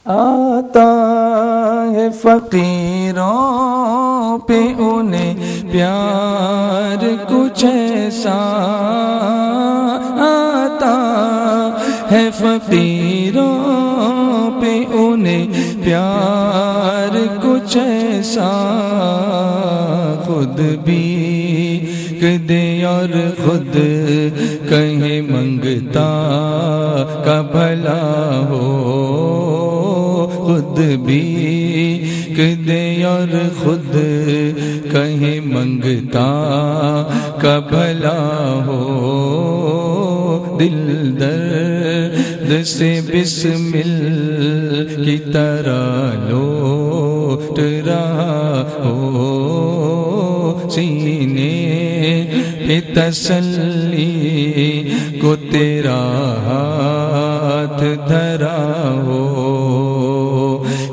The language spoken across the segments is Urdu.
آتا ہے فقیروں پہ انہیں پیار کچھ ایسا، آتا ہے فقیروں پہ انہیں پیار کچھ ایسا، خود بھی دے اور خود کہیں منگتا کا بھلا ہو، خود بھی دے اور خود کہیں منگتا کا بھلا ہو، دل درد سے بسمل کی طرح لوٹ رہا ہو، سینے پہ تسلی کو تیرا ہاتھ دھرا ہو،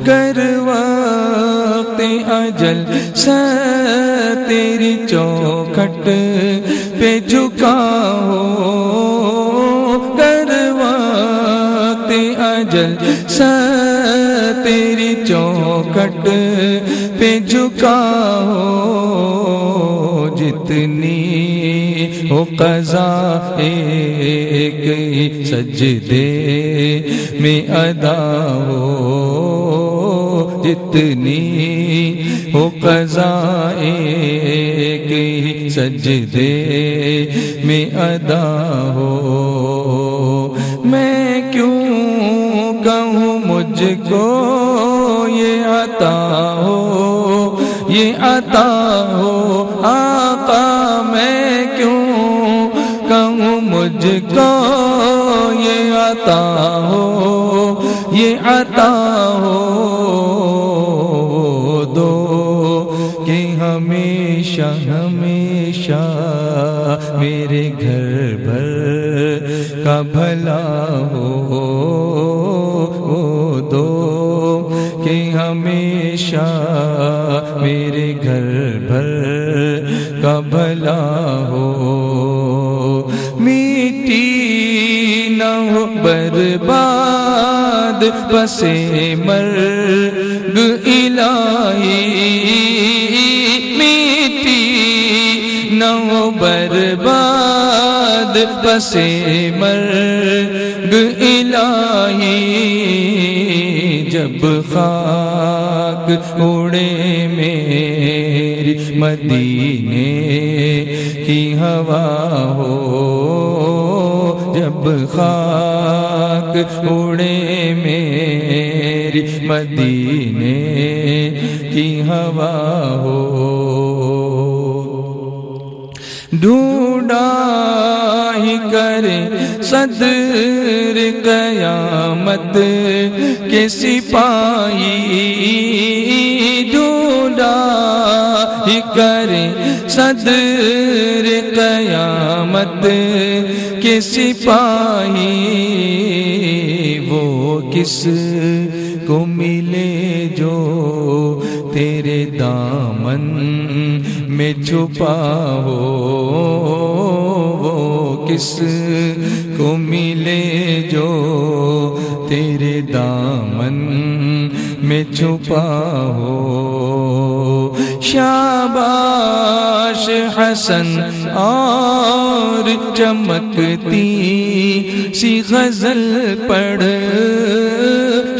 گر وقت اجل سر تیری چوکھٹ پہ جھکا ہو، گر وقت اجل سر تیری چوکھٹ پہ جھکا ہو، جتنی ہو قضا ایک سجدے میں ادا ہو، جتنی ہو قضا ایک سجدے میں ادا ہو، میں کیوں کہوں مجھ کو یہ عطا ہو، یہ عطا ہو آقا، میں کیوں کہوں مجھ کو یہ عطا ہو، یہ عطا ہو، دو کہ ہمیشہ ہمیشہ میرے گھر بھر کا بھلا ہو، دو کہ ہمیشہ میرے گھر بھر کا بھلا ہو، میٹی نہ ہو برباد بسے مرگ الہی، میٹی نہ ہو برباد بسے مرگ الہی، جب خاک اڑے میری مدینے کی ہوا ہو، جب خاک اڑے میری مدینے کی ہوا ہو، ڈھونڈا ہی کرے صدر قیامت کے سپاہی، ڈھونڈا ہی کرے صدر قیامت کے سپاہی، وہ کس کو ملے جو تیرے دامن میں چھپا ہو، وہ کس کو ملے جو تیرے دامن میں چھپا ہو، شاباش حسن اور چمکتی سی غزل پڑھ،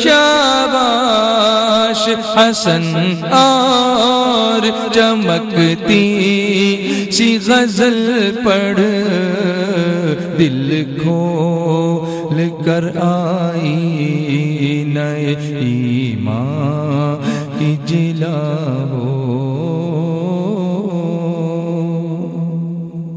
شاباش حسن اور چمکتی سی غزل پڑھ، دل کھول کر آئی نئے ایمان کی جلا ہو،